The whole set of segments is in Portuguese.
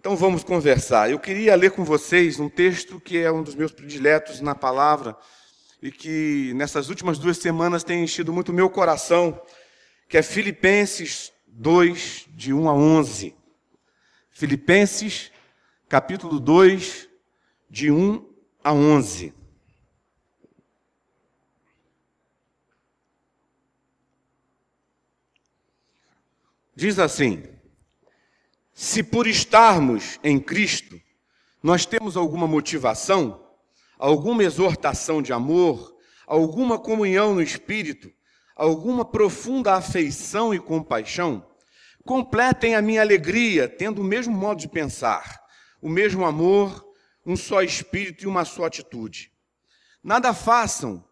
Então vamos conversar. Eu queria ler com vocês um texto que é um dos meus prediletos na palavra e que nessas últimas 2 semanas tem enchido muito o meu coração, que é Filipenses 2, de 1 a 11. Filipenses, capítulo 2, de 1 a 11. Diz assim: se por estarmos em Cristo, nós temos alguma motivação, alguma exortação de amor, alguma comunhão no Espírito, alguma profunda afeição e compaixão, completem a minha alegria, tendo o mesmo modo de pensar, o mesmo amor, um só Espírito e uma só atitude. Nada façam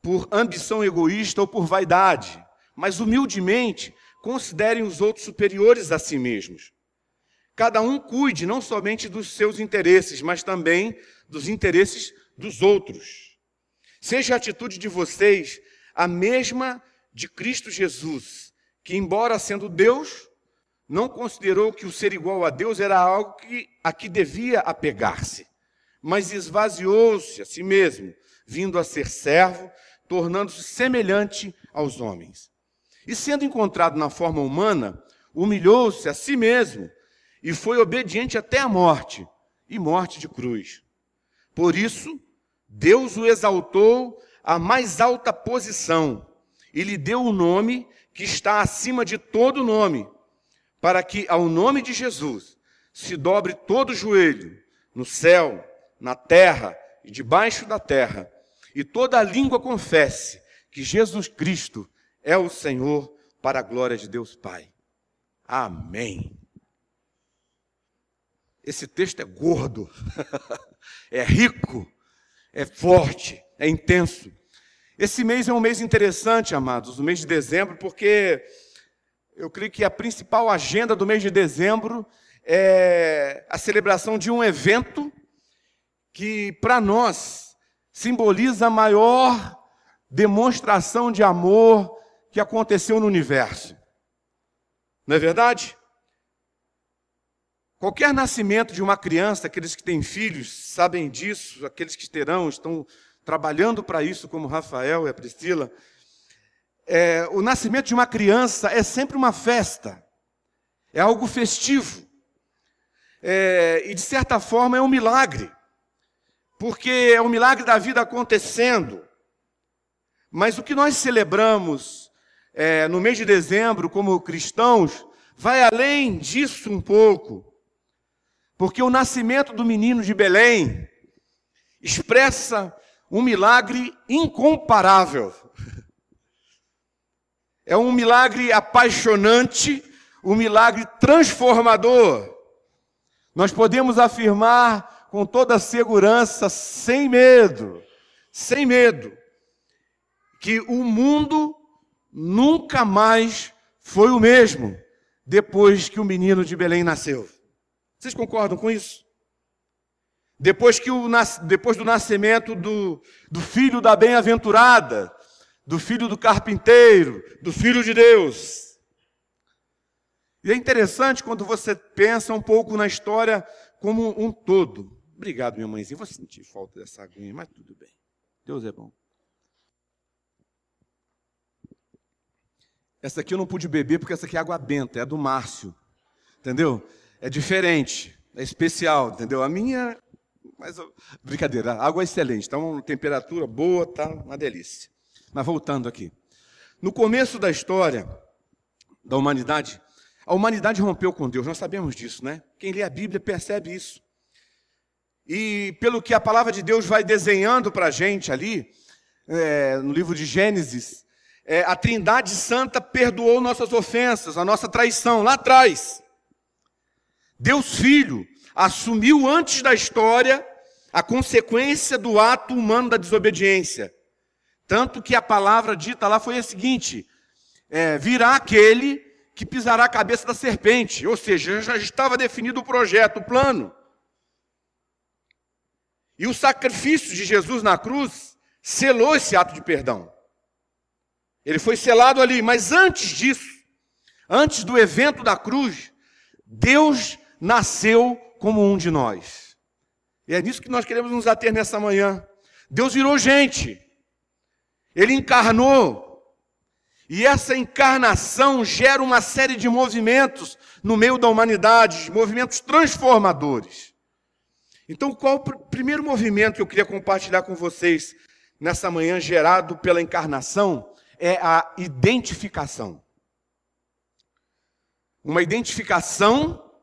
por ambição egoísta ou por vaidade, mas humildemente considerem os outros superiores a si mesmos. Cada um cuide não somente dos seus interesses, mas também dos interesses dos outros. Seja a atitude de vocês a mesma de Cristo Jesus, que, embora sendo Deus, não considerou que o ser igual a Deus era algo a que devia apegar-se, mas esvaziou-se a si mesmo, vindo a ser servo, tornando-se semelhante aos homens. E sendo encontrado na forma humana, humilhou-se a si mesmo e foi obediente até a morte, e morte de cruz. Por isso, Deus o exaltou à mais alta posição e lhe deu o nome que está acima de todo nome, para que ao nome de Jesus se dobre todo o joelho, no céu, na terra e debaixo da terra, e toda a língua confesse que Jesus Cristo é o Senhor, para a glória de Deus Pai. Amém. Esse texto é gordo, é rico, é forte, é intenso. Esse mês é um mês interessante, amados, o mês de dezembro, porque eu creio que a principal agenda do mês de dezembro é a celebração de um evento que, para nós, simboliza a maior demonstração de amor que aconteceu no universo. Não é verdade? Qualquer nascimento de uma criança, aqueles que têm filhos sabem disso, aqueles que terão, estão trabalhando para isso, como o Rafael e a Priscila. O nascimento de uma criança é sempre uma festa, é algo festivo. E, de certa forma, é um milagre, porque é um milagre da vida acontecendo. Mas o que nós celebramos no mês de dezembro, como cristãos, vai além disso um pouco. Porque o nascimento do menino de Belém expressa um milagre incomparável. É um milagre apaixonante, um milagre transformador. Nós podemos afirmar com toda segurança, sem medo, que o mundo nunca mais foi o mesmo depois que o menino de Belém nasceu. Vocês concordam com isso? Depois do nascimento do filho da bem-aventurada, do filho do carpinteiro, do filho de Deus. E é interessante quando você pensa um pouco na história como um todo. Obrigado, minha mãezinha. Vou sentir falta dessa aguinha, mas tudo bem. Deus é bom. Essa aqui eu não pude beber porque essa aqui é água benta, é a do Márcio. Entendeu? É diferente, é especial, entendeu? A minha, mas brincadeira, a água é excelente, está uma temperatura boa, tá uma delícia. Mas voltando aqui. No começo da história da humanidade, a humanidade rompeu com Deus, nós sabemos disso, né? Quem lê a Bíblia percebe isso. E pelo que a palavra de Deus vai desenhando para a gente ali, no livro de Gênesis, a Trindade Santa perdoou nossas ofensas, a nossa traição lá atrás. Deus Filho assumiu antes da história a consequência do ato humano da desobediência. Tanto que a palavra dita lá foi a seguinte: virá aquele que pisará a cabeça da serpente. Ou seja, já estava definido o projeto, o plano. E o sacrifício de Jesus na cruz selou esse ato de perdão. Ele foi selado ali, mas antes disso, antes do evento da cruz, Deus nasceu como um de nós. E é nisso que nós queremos nos ater nessa manhã. Deus virou gente. Ele encarnou. E essa encarnação gera uma série de movimentos no meio da humanidade, movimentos transformadores. Então, qual o primeiro movimento que eu queria compartilhar com vocês nessa manhã, gerado pela encarnação, é a identificação. Uma identificação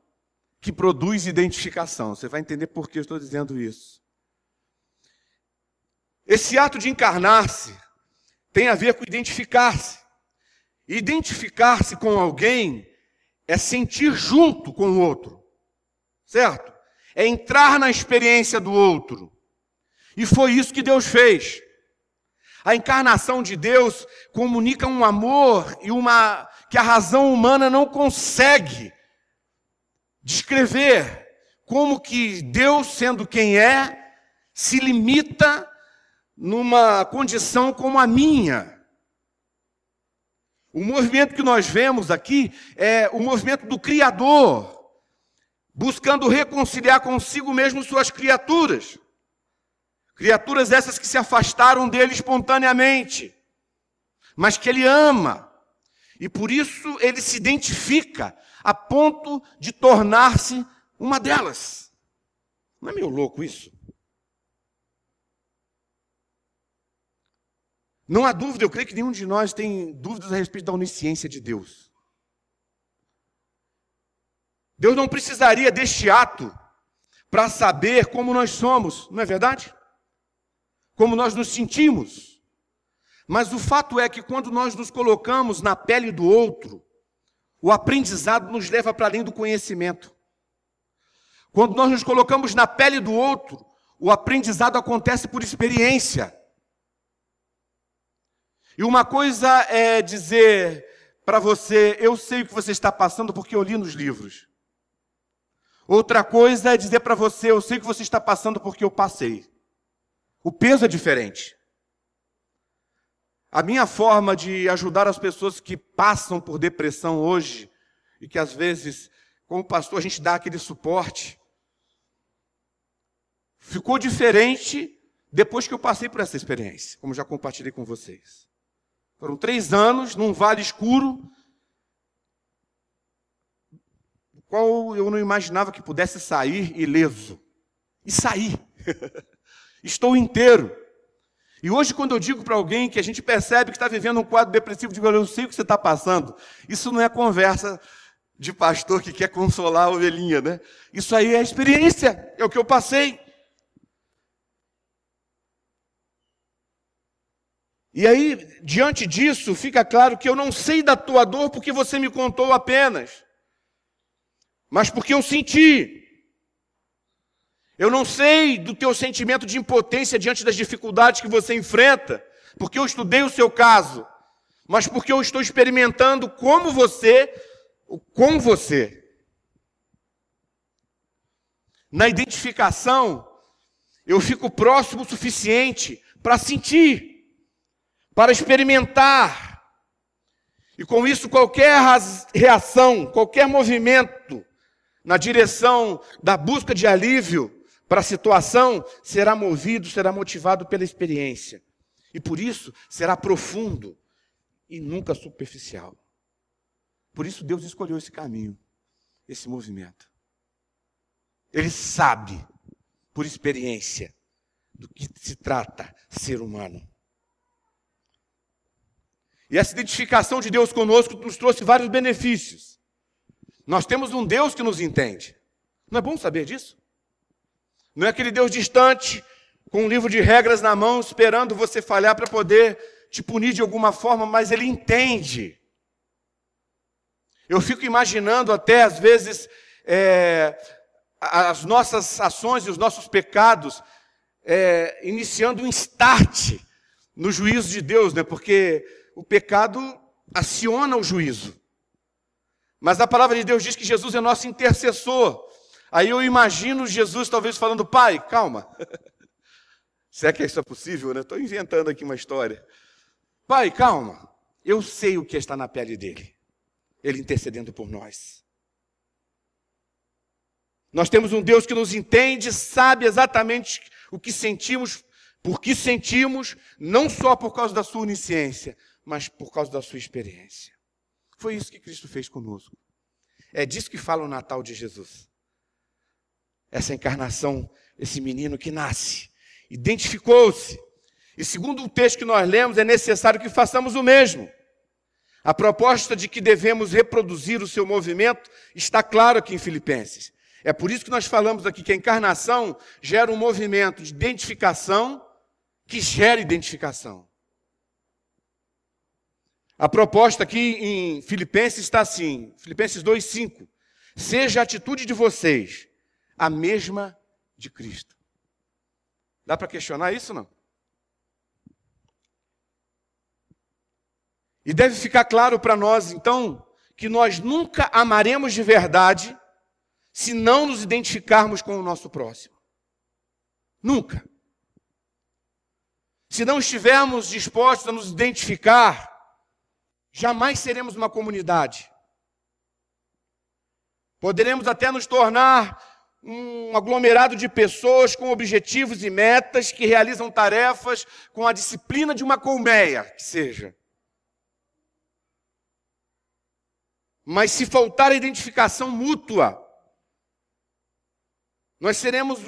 que produz identificação. Você vai entender por que eu estou dizendo isso. Esse ato de encarnar-se tem a ver com identificar-se. Identificar-se com alguém é sentir junto com o outro, certo? É entrar na experiência do outro. E foi isso que Deus fez. A encarnação de Deus comunica um amor e que a razão humana não consegue descrever. Como que Deus, sendo quem é, se limita numa condição como a minha. O movimento que nós vemos aqui é o movimento do Criador, buscando reconciliar consigo mesmo suas criaturas. Criaturas essas que se afastaram dele espontaneamente, mas que ele ama. E por isso ele se identifica a ponto de tornar-se uma delas. Não é meio louco isso? Não há dúvida, eu creio que nenhum de nós tem dúvidas a respeito da onisciência de Deus. Deus não precisaria deste ato para saber como nós somos, não é verdade? Como nós nos sentimos. Mas o fato é que quando nós nos colocamos na pele do outro, o aprendizado nos leva para além do conhecimento. Quando nós nos colocamos na pele do outro, o aprendizado acontece por experiência. E uma coisa é dizer para você, eu sei o que você está passando porque eu li nos livros. Outra coisa é dizer para você, eu sei o que você está passando porque eu passei. O peso é diferente. A minha forma de ajudar as pessoas que passam por depressão hoje, e que às vezes, como pastor, a gente dá aquele suporte, ficou diferente depois que eu passei por essa experiência, como já compartilhei com vocês. Foram 3 anos num vale escuro, do qual eu não imaginava que pudesse sair ileso. E saí. Estou inteiro. E hoje, quando eu digo para alguém que a gente percebe que está vivendo um quadro depressivo, eu digo, eu sei o que você está passando. Isso não é conversa de pastor que quer consolar a ovelhinha, né? Isso aí é experiência, é o que eu passei. E aí, diante disso, fica claro que eu não sei da tua dor porque você me contou apenas, mas porque eu senti. Eu não sei do teu sentimento de impotência diante das dificuldades que você enfrenta, porque eu estudei o seu caso, mas porque eu estou experimentando como você, com você. Na identificação, eu fico próximo o suficiente para sentir, para experimentar. E com isso, qualquer reação, qualquer movimento na direção da busca de alívio para a situação será movido, será motivado pela experiência. E por isso será profundo e nunca superficial. Por isso Deus escolheu esse caminho, esse movimento. Ele sabe, por experiência, do que se trata ser humano. E essa identificação de Deus conosco nos trouxe vários benefícios. Nós temos um Deus que nos entende. Não é bom saber disso? Não é aquele Deus distante, com um livro de regras na mão, esperando você falhar para poder te punir de alguma forma, mas Ele entende. Eu fico imaginando até, às vezes, as nossas ações e os nossos pecados iniciando um start no juízo de Deus, né? Porque o pecado aciona o juízo. Mas a palavra de Deus diz que Jesus é nosso intercessor. Aí eu imagino Jesus talvez falando, pai, calma. Se é que isso é possível, né? Estou inventando aqui uma história. Pai, calma. Eu sei o que está na pele dele. Ele intercedendo por nós. Nós temos um Deus que nos entende, sabe exatamente o que sentimos, por que sentimos, não só por causa da sua onisciência, mas por causa da sua experiência. Foi isso que Cristo fez conosco. É disso que fala o Natal de Jesus. Essa encarnação, esse menino que nasce, identificou-se. E segundo o texto que nós lemos, é necessário que façamos o mesmo. A proposta de que devemos reproduzir o seu movimento está claro aqui em Filipenses. É por isso que nós falamos aqui que a encarnação gera um movimento de identificação que gera identificação. A proposta aqui em Filipenses está assim, Filipenses 2:5. Seja a atitude de vocês a mesma de Cristo. Dá para questionar isso, não? E deve ficar claro para nós, então, que nós nunca amaremos de verdade se não nos identificarmos com o nosso próximo. Nunca. Se não estivermos dispostos a nos identificar, jamais seremos uma comunidade. Poderemos até nos tornar um aglomerado de pessoas com objetivos e metas que realizam tarefas com a disciplina de uma colmeia, que seja. Mas se faltar a identificação mútua, nós seremos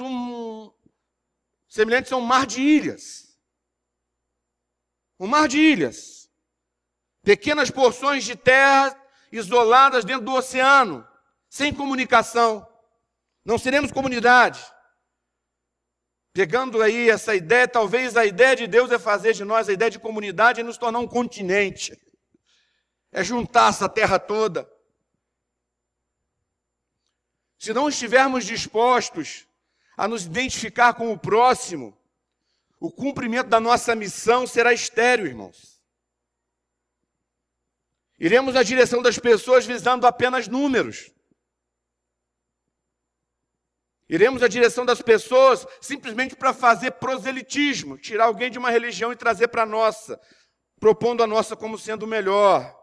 semelhantes a um mar de ilhas. Um mar de ilhas. Pequenas porções de terra isoladas dentro do oceano, sem comunicação. Não seremos comunidade. Pegando aí essa ideia, talvez a ideia de Deus é fazer de nós a ideia de comunidade e nos tornar um continente. É juntar essa terra toda. Se não estivermos dispostos a nos identificar com o próximo, o cumprimento da nossa missão será estéril, irmãos. Iremos na direção das pessoas visando apenas números. Iremos na direção das pessoas simplesmente para fazer proselitismo, tirar alguém de uma religião e trazer para a nossa, propondo a nossa como sendo melhor.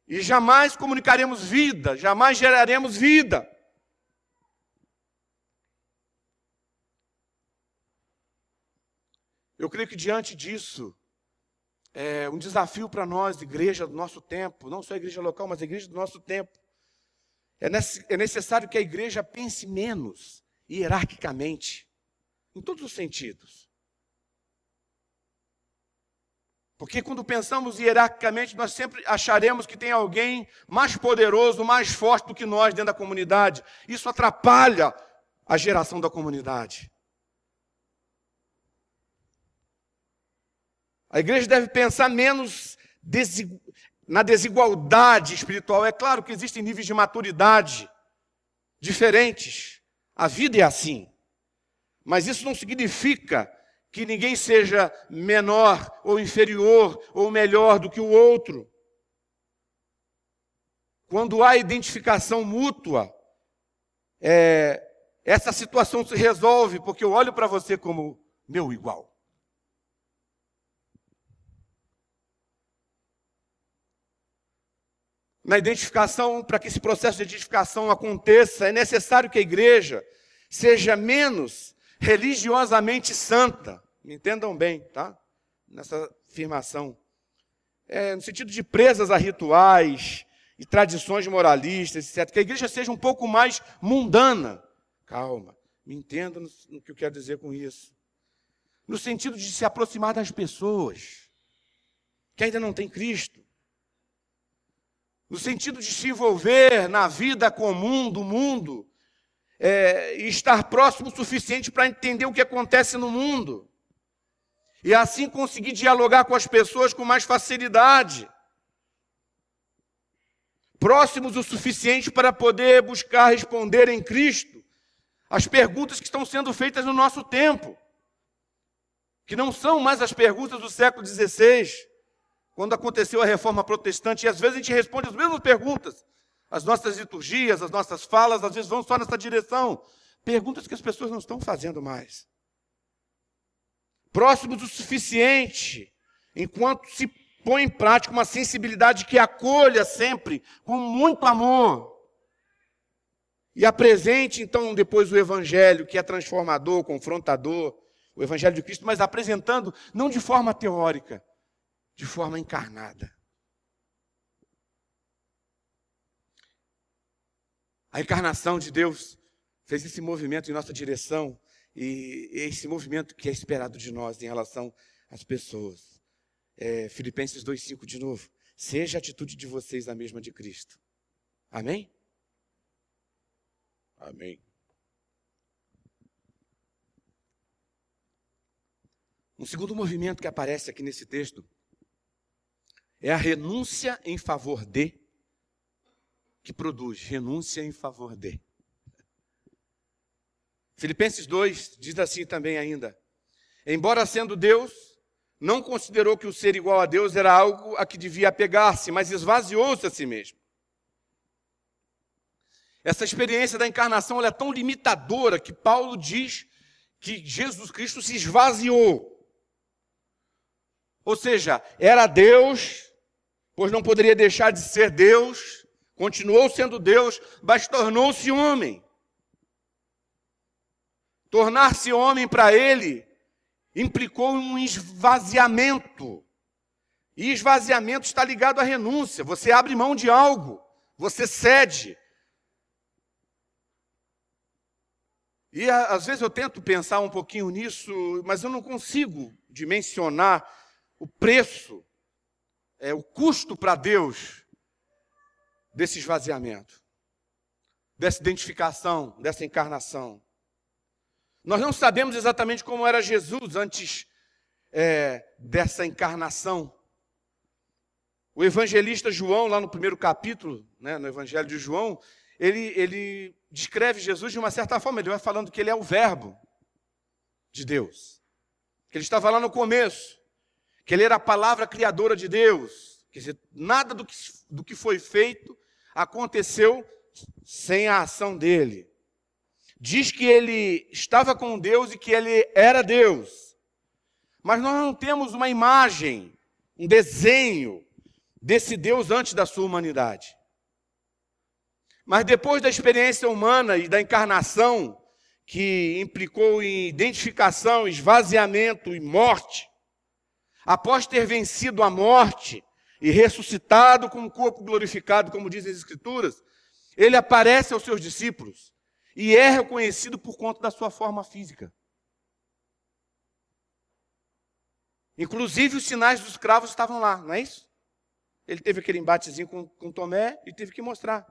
E jamais comunicaremos vida, jamais geraremos vida. Eu creio que diante disso, é um desafio para nós, igreja do nosso tempo, não só a igreja local, mas a igreja do nosso tempo. É necessário que a igreja pense menos hierarquicamente, em todos os sentidos. Porque quando pensamos hierarquicamente, nós sempre acharemos que tem alguém mais poderoso, mais forte do que nós dentro da comunidade. Isso atrapalha a geração da comunidade. A igreja deve pensar menos na desigualdade espiritual. É claro que existem níveis de maturidade diferentes. A vida é assim. Mas isso não significa que ninguém seja menor ou inferior ou melhor do que o outro. Quando há identificação mútua, essa situação se resolve, porque eu olho para você como meu igual. Na identificação, para que esse processo de identificação aconteça, é necessário que a igreja seja menos religiosamente santa. Me entendam bem, tá? Nessa afirmação. No sentido de presas a rituais e tradições moralistas, etc. Que a igreja seja um pouco mais mundana. Calma, me entenda no que eu quero dizer com isso. No sentido de se aproximar das pessoas que ainda não têm Cristo. No sentido de se envolver na vida comum do mundo e estar próximo o suficiente para entender o que acontece no mundo. E assim conseguir dialogar com as pessoas com mais facilidade. Próximos o suficiente para poder buscar responder em Cristo as perguntas que estão sendo feitas no nosso tempo. Que não são mais as perguntas do século XVI. Quando aconteceu a reforma protestante, e às vezes a gente responde as mesmas perguntas. As nossas liturgias, as nossas falas, às vezes vão só nessa direção. Perguntas que as pessoas não estão fazendo mais. Próximos o suficiente, enquanto se põe em prática uma sensibilidade que acolha sempre, com muito amor. E apresente, então, depois o Evangelho, que é transformador, confrontador, o Evangelho de Cristo, mas apresentando não de forma teórica, de forma encarnada. A encarnação de Deus fez esse movimento em nossa direção, e esse movimento que é esperado de nós em relação às pessoas. Filipenses 2,5 de novo. Seja a atitude de vocês a mesma de Cristo. Amém? Amém. Um segundo movimento que aparece aqui nesse texto é a renúncia em favor de, que produz renúncia em favor de. Filipenses 2 diz assim também ainda: embora sendo Deus, não considerou que o ser igual a Deus era algo a que devia apegar-se, mas esvaziou-se a si mesmo. Essa experiência da encarnação ela é tão limitadora que Paulo diz que Jesus Cristo se esvaziou. Ou seja, era Deus, pois não poderia deixar de ser Deus, continuou sendo Deus, mas tornou-se homem. Tornar-se homem para ele implicou um esvaziamento. E esvaziamento está ligado à renúncia. Você abre mão de algo, você cede. E às vezes eu tento pensar um pouquinho nisso, mas eu não consigo dimensionar o preço, o custo para Deus desse esvaziamento, dessa identificação, dessa encarnação. Nós não sabemos exatamente como era Jesus antes dessa encarnação. O evangelista João, lá no primeiro capítulo, no Evangelho de João, ele descreve Jesus de uma certa forma. Ele vai falando que ele é o verbo de Deus, que ele estava lá no começo, que ele era a palavra criadora de Deus. Quer dizer, nada do que foi feito aconteceu sem a ação dele. Diz que ele estava com Deus e que ele era Deus. Mas nós não temos uma imagem, um desenho desse Deus antes da sua humanidade. Mas depois da experiência humana e da encarnação, que implicou em identificação, esvaziamento e morte, após ter vencido a morte e ressuscitado com um corpo glorificado, como dizem as Escrituras, ele aparece aos seus discípulos e é reconhecido por conta da sua forma física. Inclusive os sinais dos cravos estavam lá, não é isso? Ele teve aquele embatezinho com Tomé e teve que mostrar.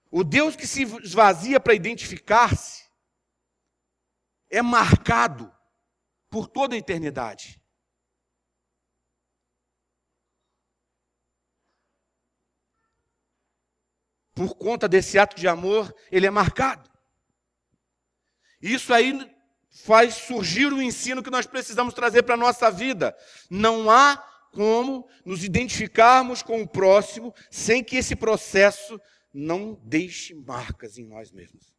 O Deus que se esvazia para identificar-se é marcado por toda a eternidade. Por conta desse ato de amor, ele é marcado. Isso aí faz surgir o ensino que nós precisamos trazer para a nossa vida. Não há como nos identificarmos com o próximo sem que esse processo não deixe marcas em nós mesmos.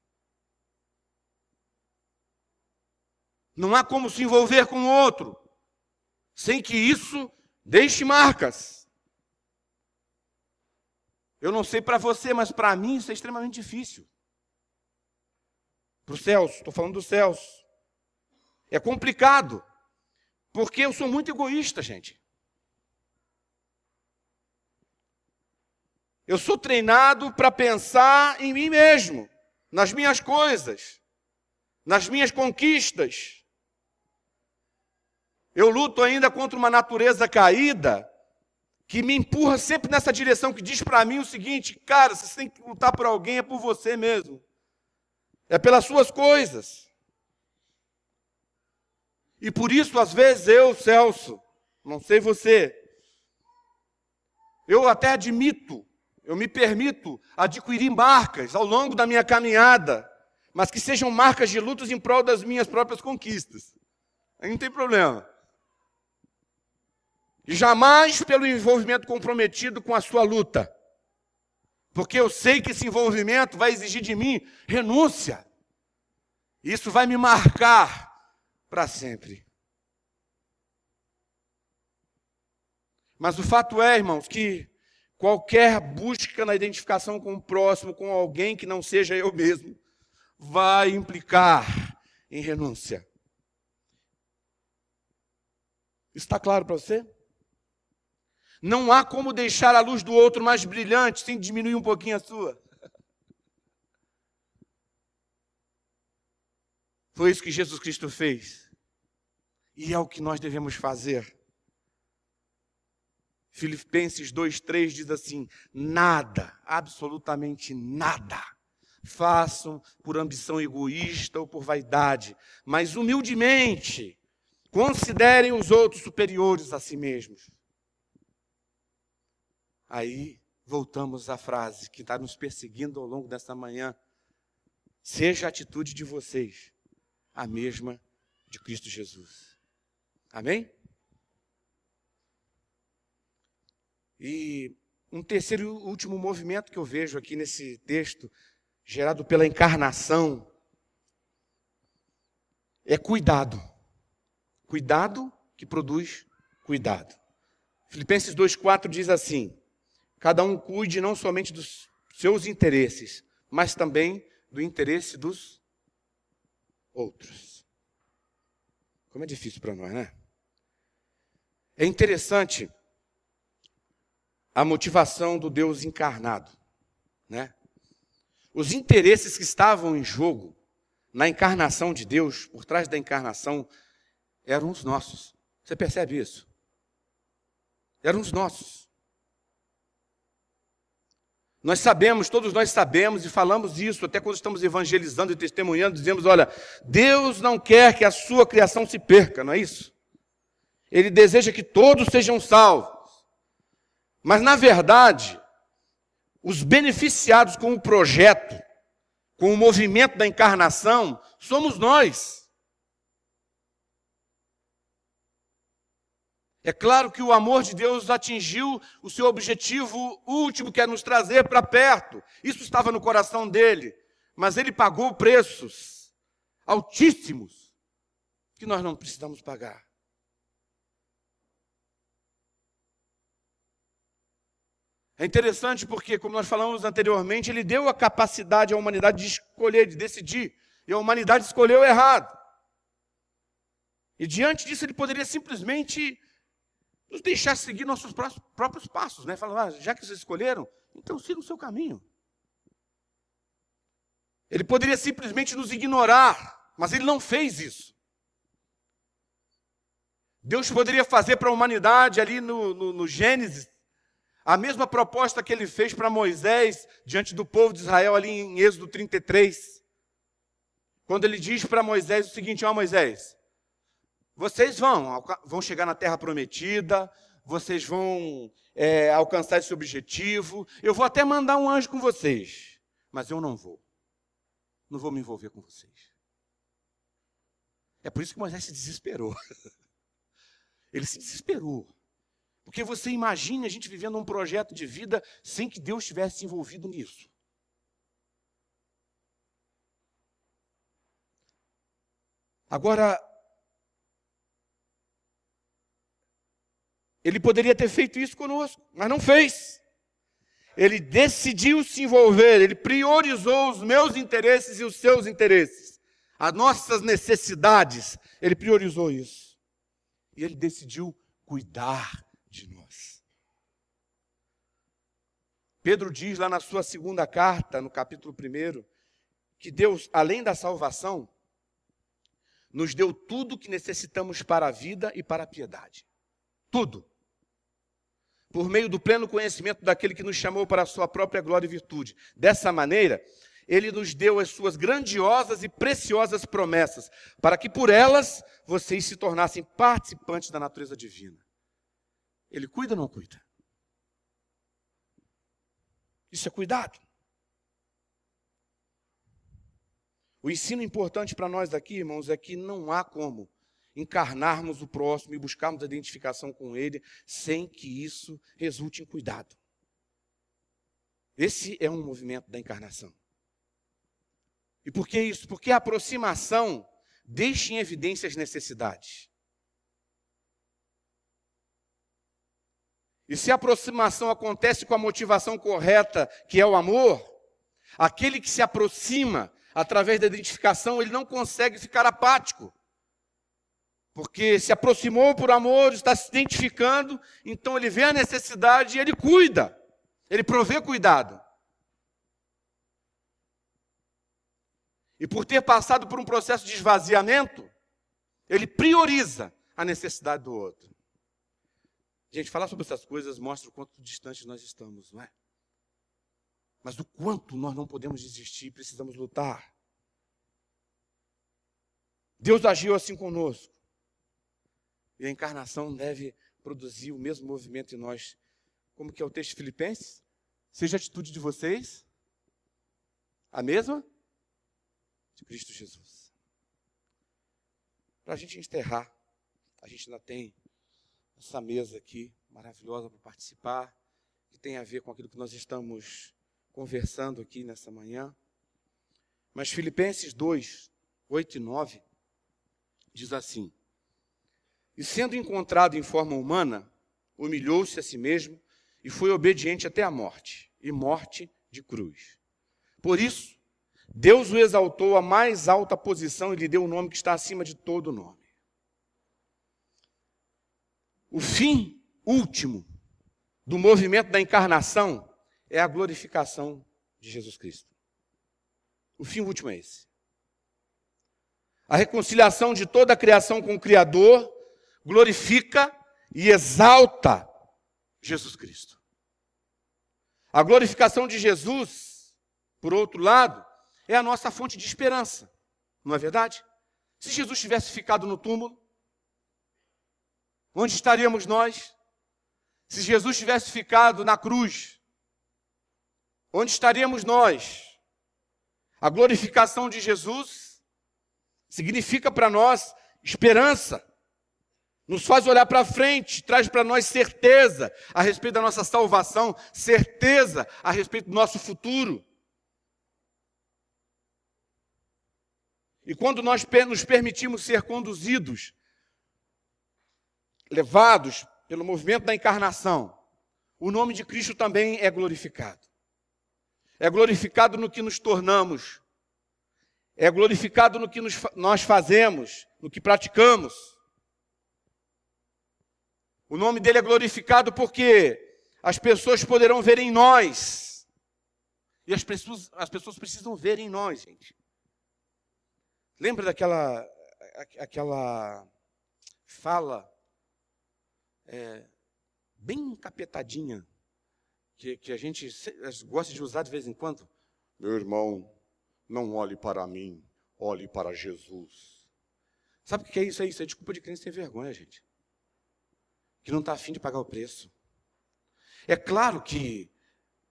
Não há como se envolver com o outro sem que isso deixe marcas. Eu não sei para você, mas para mim isso é extremamente difícil. Para o Celso, estou falando do Celso. É complicado, porque eu sou muito egoísta, gente. Eu sou treinado para pensar em mim mesmo, nas minhas coisas, nas minhas conquistas. Eu luto ainda contra uma natureza caída que me empurra sempre nessa direção, que diz para mim o seguinte: cara, se você tem que lutar por alguém, é por você mesmo. É pelas suas coisas. E por isso, às vezes, eu, Celso, não sei você, eu até admito, eu me permito adquirir marcas ao longo da minha caminhada, mas que sejam marcas de lutas em prol das minhas próprias conquistas. Aí não tem problema. E jamais pelo envolvimento comprometido com a sua luta. Porque eu sei que esse envolvimento vai exigir de mim renúncia. Isso vai me marcar para sempre. Mas o fato é, irmãos, que qualquer busca na identificação com o próximo, com alguém que não seja eu mesmo, vai implicar em renúncia. Está claro para você? Não há como deixar a luz do outro mais brilhante sem diminuir um pouquinho a sua. Foi isso que Jesus Cristo fez. E é o que nós devemos fazer. Filipenses 2:3 diz assim: nada, absolutamente nada, façam por ambição egoísta ou por vaidade, mas humildemente considerem os outros superiores a si mesmos. Aí voltamos à frase que está nos perseguindo ao longo dessa manhã. Seja a atitude de vocês a mesma de Cristo Jesus. Amém? E um terceiro e último movimento que eu vejo aqui nesse texto, gerado pela encarnação, é cuidado. Cuidado que produz cuidado. Filipenses 2:4 diz assim: cada um cuide não somente dos seus interesses, mas também do interesse dos outros. Como é difícil para nós, né? É interessante a motivação do Deus encarnado, né? Os interesses que estavam em jogo na encarnação de Deus, por trás da encarnação, eram os nossos. Você percebe isso? Eram os nossos. Nós sabemos, todos nós sabemos e falamos isso, até quando estamos evangelizando e testemunhando, dizemos, olha, Deus não quer que a sua criação se perca, não é isso? Ele deseja que todos sejam salvos. Mas, na verdade, os beneficiados com o projeto, com o movimento da encarnação, somos nós. É claro que o amor de Deus atingiu o seu objetivo último, que é nos trazer para perto. Isso estava no coração dele. Mas ele pagou preços altíssimos que nós não precisamos pagar. É interessante porque, como nós falamos anteriormente, ele deu a capacidade à humanidade de escolher, de decidir. E a humanidade escolheu errado. E diante disso ele poderia simplesmente nos deixar seguir nossos próprios passos, né? Falar, já que vocês escolheram, então siga o seu caminho. Ele poderia simplesmente nos ignorar, mas ele não fez isso. Deus poderia fazer para a humanidade ali no Gênesis a mesma proposta que ele fez para Moisés diante do povo de Israel ali em Êxodo 33. Quando ele diz para Moisés o seguinte: ó Moisés, vocês vão chegar na terra prometida, vocês vão alcançar esse objetivo, eu vou até mandar um anjo com vocês, mas eu não vou me envolver com vocês. É por isso que Moisés se desesperou. Ele se desesperou. Porque você imagine a gente vivendo um projeto de vida sem que Deus estivesse envolvido nisso. Agora, ele poderia ter feito isso conosco, mas não fez. Ele decidiu se envolver, ele priorizou os meus interesses e os seus interesses. As nossas necessidades, ele priorizou isso. E ele decidiu cuidar de nós. Pedro diz lá na sua segunda carta, no capítulo 1, que Deus, além da salvação, nos deu tudo o que necessitamos para a vida e para a piedade. Tudo. Por meio do pleno conhecimento daquele que nos chamou para a sua própria glória e virtude. Dessa maneira, ele nos deu as suas grandiosas e preciosas promessas, para que por elas vocês se tornassem participantes da natureza divina. Ele cuida ou não cuida? Isso é cuidado. O ensino importante para nós aqui, irmãos, é que não há como encarnarmos o próximo e buscarmos a identificação com ele sem que isso resulte em cuidado. Esse é um movimento da encarnação. E por que isso? Porque a aproximação deixa em evidência as necessidades. E se a aproximação acontece com a motivação correta, que é o amor, aquele que se aproxima através da identificação, ele não consegue ficar apático. Porque se aproximou por amor, está se identificando, então ele vê a necessidade e ele cuida. Ele provê cuidado. E por ter passado por um processo de esvaziamento, ele prioriza a necessidade do outro. Gente, falar sobre essas coisas mostra o quanto distante nós estamos, não é? Mas o quanto nós não podemos desistir, precisamos lutar. Deus agiu assim conosco. E a encarnação deve produzir o mesmo movimento em nós. Como que é o texto de Filipenses? Seja a atitude de vocês a mesma de Cristo Jesus. Para a gente enterrar, a gente ainda tem essa mesa aqui, maravilhosa para participar, que tem a ver com aquilo que nós estamos conversando aqui nessa manhã. Mas Filipenses 2, 8 e 9, diz assim: e sendo encontrado em forma humana, humilhou-se a si mesmo e foi obediente até a morte, e morte de cruz. Por isso, Deus o exaltou à mais alta posição e lhe deu o nome que está acima de todo nome. O fim último do movimento da encarnação é a glorificação de Jesus Cristo. O fim último é esse. A reconciliação de toda a criação com o Criador glorifica e exalta Jesus Cristo. A glorificação de Jesus, por outro lado, é a nossa fonte de esperança. Não é verdade? Se Jesus tivesse ficado no túmulo, onde estaríamos nós? Se Jesus tivesse ficado na cruz, onde estaríamos nós? A glorificação de Jesus significa para nós esperança. Nos faz olhar para frente, traz para nós certeza a respeito da nossa salvação, certeza a respeito do nosso futuro. E quando nós nos permitimos ser conduzidos, levados pelo movimento da encarnação, o nome de Cristo também é glorificado. É glorificado no que nos tornamos, é glorificado no que nós fazemos, no que praticamos. O nome dele é glorificado porque as pessoas poderão ver em nós. E as pessoas precisam ver em nós, gente. Lembra daquela fala bem encapetadinha que a gente gosta de usar de vez em quando? Meu irmão, não olhe para mim, olhe para Jesus. Sabe o que é isso? É desculpa de crente sem vergonha, gente. Que não está afim de pagar o preço. É claro que,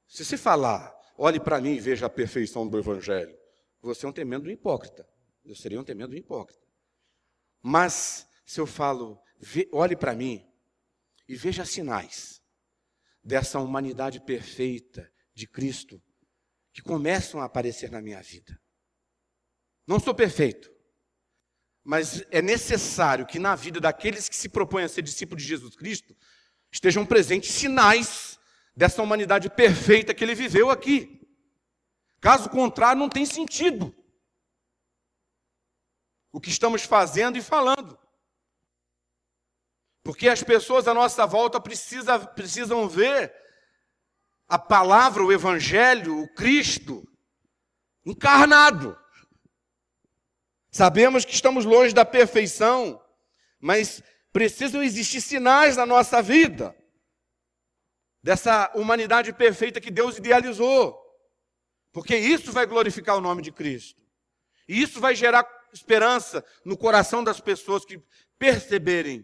se você falar, olhe para mim e veja a perfeição do Evangelho, você é um tremendo hipócrita. Eu seria um tremendo hipócrita. Mas, se eu falo, olhe para mim e veja sinais dessa humanidade perfeita de Cristo que começam a aparecer na minha vida. Não sou perfeito. Mas é necessário que na vida daqueles que se propõem a ser discípulos de Jesus Cristo estejam presentes sinais dessa humanidade perfeita que ele viveu aqui. Caso contrário, não tem sentido o que estamos fazendo e falando. Porque as pessoas à nossa volta precisam ver a palavra, o Evangelho, o Cristo encarnado. Sabemos que estamos longe da perfeição, mas precisam existir sinais na nossa vida dessa humanidade perfeita que Deus idealizou, porque isso vai glorificar o nome de Cristo. E isso vai gerar esperança no coração das pessoas que perceberem,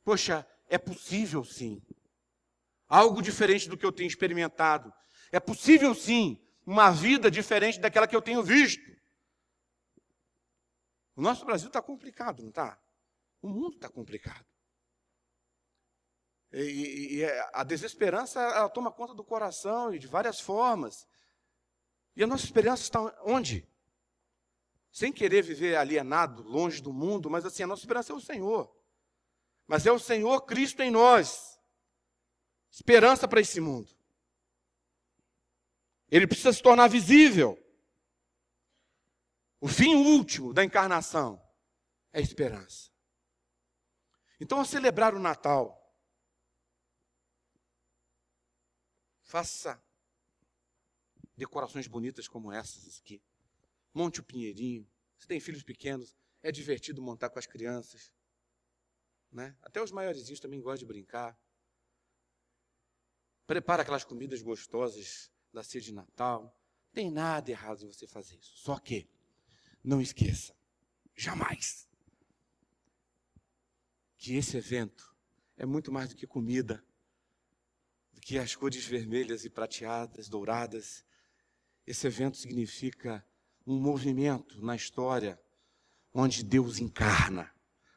poxa, é possível sim, algo diferente do que eu tenho experimentado. É possível sim, uma vida diferente daquela que eu tenho visto. O nosso Brasil está complicado, não está? O mundo está complicado. E a desesperança, ela toma conta do coração e de várias formas. E a nossa esperança está onde? Sem querer viver alienado, longe do mundo, mas assim, a nossa esperança é o Senhor. Mas é o Senhor Cristo em nós. esperança para esse mundo. Ele precisa se tornar visível. O fim último da encarnação é a esperança. Então, ao celebrar o Natal, faça decorações bonitas como essas aqui. Monte o pinheirinho. Se tem filhos pequenos, é divertido montar com as crianças, né? Até os maiorzinhos também gostam de brincar. Prepara aquelas comidas gostosas da ceia de Natal. Não tem nada errado em você fazer isso. Só que, não esqueça, jamais, que esse evento é muito mais do que comida, do que as cores vermelhas e prateadas, douradas. Esse evento significa um movimento na história onde Deus encarna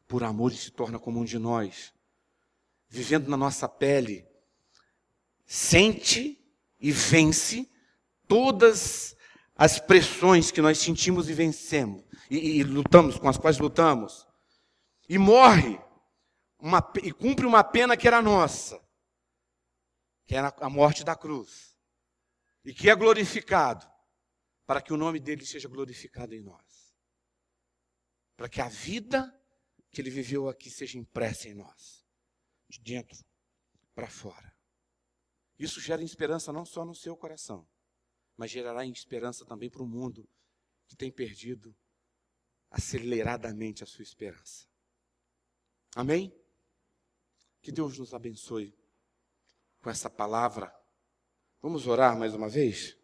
por amor e se torna como um de nós, vivendo na nossa pele, sente e vence todas as pressões que nós sentimos e vencemos, e lutamos, com as quais lutamos, e morre, e cumpre uma pena que era nossa, que era a morte da cruz, e que é glorificado, para que o nome dele seja glorificado em nós, para que a vida que ele viveu aqui seja impressa em nós, de dentro para fora. Isso gera esperança não só no seu coração, mas gerará esperança também para o mundo que tem perdido aceleradamente a sua esperança. Amém? Que Deus nos abençoe com essa palavra. Vamos orar mais uma vez?